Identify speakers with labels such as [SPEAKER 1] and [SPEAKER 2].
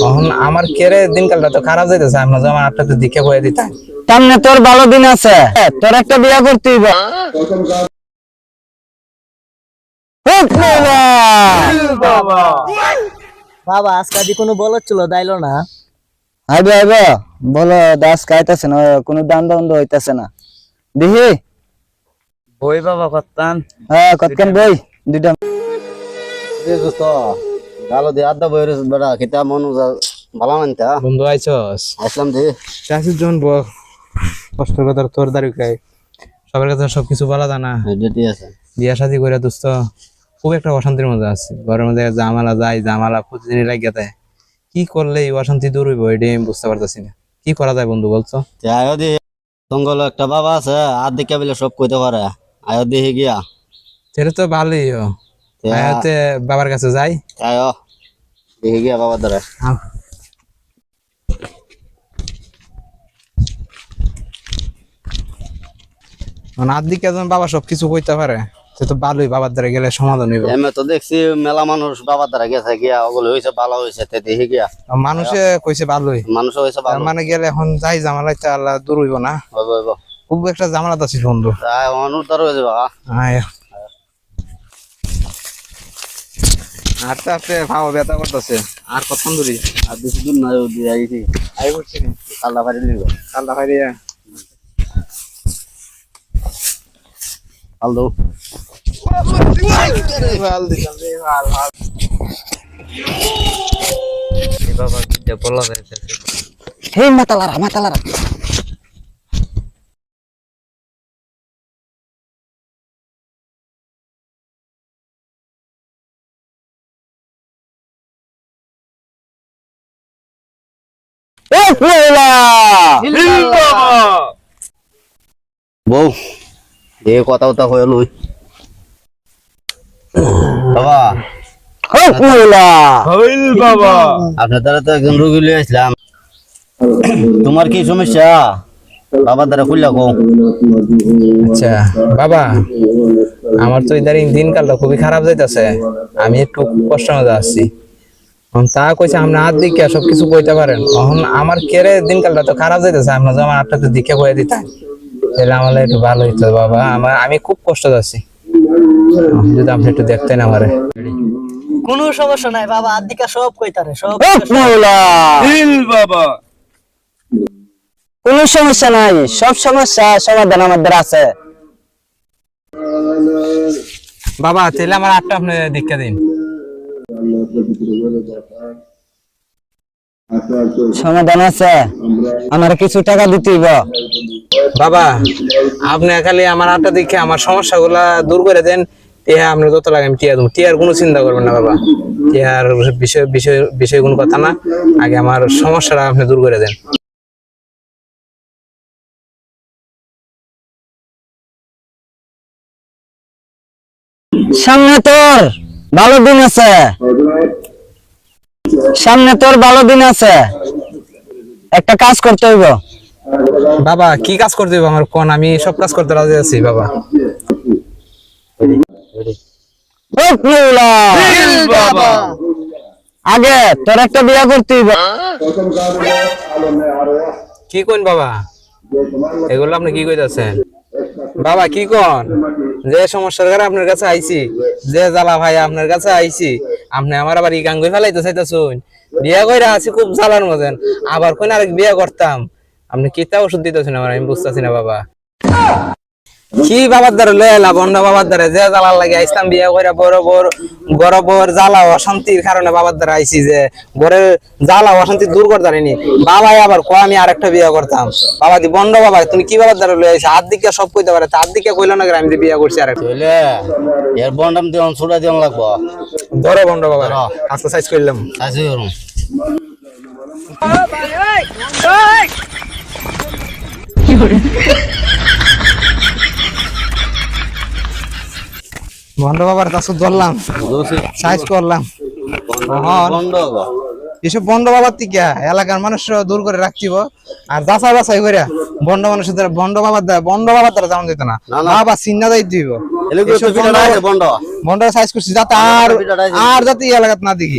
[SPEAKER 1] এখন আমার কেরে দিনকালটা তো খারাপ যাইতেছে, আমরা যেমন আপনাদের দিকে বয়ে দিতাম।
[SPEAKER 2] সামনে তোর ভালো দিন আছে, তোর একটা বিয়া করতে হইব।
[SPEAKER 3] বাবা আজকে কোনো বলত ছিল দাইলো না।
[SPEAKER 2] আইবে আইবে বলো, দাস খাইতেছে না, কোনো দাম দন্দ হইতেছে না। দেখি
[SPEAKER 3] বই বাবা করতাম।
[SPEAKER 2] হ্যাঁ কতক্ষণ বই দুইটা
[SPEAKER 4] গালো দিয়ে আড্ডা বই বেড়া খেতে মন ভালো মানতা
[SPEAKER 1] বন্ধু আইছস?
[SPEAKER 4] আসলাম যে
[SPEAKER 1] চাষির জন কষ্টের কথা তোর দাঁড়ি খাই, সবার কাছে সবকিছু বলা জানা।
[SPEAKER 4] যেটি আছে
[SPEAKER 1] বিয়া শাদি করে দোস্ত খুব একটা অশান্তির মধ্যে আছি। ঘরের মধ্যে জামালা যায়, জামালা প্রতিদিনই লাগিয়ে দেয়। কি করলে এই অশান্তি দূর হইব এটা আমি বুঝতে পারতেছি না। কি করা যায় বন্ধু বলছো?
[SPEAKER 4] আয়ো দি জঙ্গল একটা বাবা আছে আর দিকে বলে সব কইতে পারে। আয়ো দিহি গিয়া
[SPEAKER 1] সেটা তো ভালোই। আয়াতে বাবার কাছে যাই।
[SPEAKER 4] আয়ো দিহি গিয়া বাবা ধরে
[SPEAKER 1] আর দিকে একজন বাবা সবকিছু কইতে পারে, সে তো ভালোই। বাবার দ্বারা গেলে সমাধান হইব।
[SPEAKER 4] এমে তো দেখছি মেলা মানুষ বাবার দ্বারা গেছে গিয়া ওগুলো হয়েছে ভালো হয়েছে দিহি গিয়া
[SPEAKER 1] মানুষে কইছে ভালোই,
[SPEAKER 4] মানুষ হয়েছে ভালো
[SPEAKER 1] মানে গেলে এখন যাই জামালাইতে আল্লাহ দূর হইব না।
[SPEAKER 4] হইব হইব
[SPEAKER 1] খুব একটা জামালাত আছিস বন্ধু।
[SPEAKER 4] অনুদ্ধার হয়ে যাবে
[SPEAKER 1] আয় আস্তে আস্তে ভাও ব্যথা করতেছে। আর কতক্ষণ দূরি?
[SPEAKER 4] আর বেশি দূর না দিয়ে আইছি
[SPEAKER 1] আই করছি নি
[SPEAKER 4] কাল্লা ফাড়ি লিব
[SPEAKER 1] আল্লাহ খাইরিয়া
[SPEAKER 4] আলদো
[SPEAKER 1] ভাল দিলাম রে, ভাল ভাল।
[SPEAKER 3] বাবা কিটা বলা যাইতেছে।
[SPEAKER 2] হে মাতালারা মাতালারা
[SPEAKER 4] বউ এ কথা কথা হয়ে লই বাবা আপনার দ্বারা তো একজন রোগী লিয়ে আসলাম। তোমার কি সমস্যা বাবার দ্বারা খুললা কো?
[SPEAKER 1] আচ্ছা বাবা, আমার তো ইদারিং দিনকালটা খুবই খারাপ যাইতেছে। আমি একটু কষ্টের মধ্যে আছি। তা কইছে আমরা আর দিকে সবকিছু কইতে পারেন। এখন আমার কেরে দিনকালটা তো খারাপ যাইতেছে, আমরা যেমন আপনাদের দিকে বয়ে দিতাম তাহলে আমাদের একটু ভালো হইতো বাবা। আমি খুব কষ্ট আছি, যদি আপনি একটু দেখতেন আমারে।
[SPEAKER 3] কোনো সমস্যা নাই বাবা, আদিকা সব কইতারে সব।
[SPEAKER 2] বাবা কোনো সমস্যা নাই, সব সমস্যা সমাধান আমাদের আছে।
[SPEAKER 1] বাবা তাহলে আমার আটটা আপনি দীক্ষা দিন।
[SPEAKER 2] সমাধান আছে, আমার কিছু টাকা দিতে হইব।
[SPEAKER 1] বাবা আপনি খালি আমার আটটা দিকে আমার সমস্যাগুলা দূর করে দেন। টিয়া আপনার যত লাগে আমি টিয়া দেবো। টিয়ার কোনো চিন্তা করবেন না বাবা, টিয়ার বিষয় কোনো কথা না। আগে আমার সমস্যাটা আপনি দূর করে দেন।
[SPEAKER 2] সামনে তোর ভালো দিন আছে, সামনে তোর ভালো দিন আছে, একটা কাজ করতে হইব।
[SPEAKER 1] বাবা কি কাজ করতে হবে আমার কোন? আমি সব কাজ করতে রাজি আছি বাবা।
[SPEAKER 2] আগে তোর একটা বিয়া করতে হইব।
[SPEAKER 1] কি কোন বাবা? এগুলো আপনি কি কইতাছেন বাবা? কি কোন? যে সমস্যার কারণে আপনার কাছে আইছি, যে জ্বালা ভাই আপনার কাছে আইছি, আপনি আমার আবার ই গাঙ্গুই ফেলাইতে চাইতেছুন। বিয়া কইরা আছি খুব জ্বালার মতন, আবার কোন আরেক বিয়া করতাম। আপনি কিতা ওষুধ দিতেছেন আমার? আমি বুঝতেছি না বাবা। কি বাবার দ্বারা লয়ে এলা বন্ড বাবার দ্বারা যে জ্বালার লাগে আইসলাম বিয়া কইরা বড় জ্বালা অশান্তির কারণে বাবার দ্বারা আইছি, যে ঘরের জ্বালা অশান্তি দূর করতে পারিনি। বাবাই আবার কয় আমি আরেকটা বিয়া করতাম। বাবা দি বন্ড বাবা তুমি কি বাবার দ্বারা লয়ে আইছো? হাত দিকে সব কইতে পারে, তার দিকে কইলো না আমি বিয়া করছি আরেকটা।
[SPEAKER 4] বুঝলে এর বন্ডাম দিন ছোটা দিন লাগবো।
[SPEAKER 1] ধরো বন্ড বাবা, আজকে সাইজ করলাম।
[SPEAKER 4] আসি করুন
[SPEAKER 1] বন্ড বাবার কাছে ধরলাম, সাইজ করলাম। এসব বন্ড বাবার থেকে এলাকার মানুষ দূর করে রাখছিব। আর যাচাই বাছাই করে বন্ড মানুষের দ্বারা বন্ড বাবার দ্বারা যেমন যেত না, বাবা চিন্তা দায়িত্ব দিব। বন্ড সাইজ করছি যাতে আর যাতে এলাকাত না দেখি।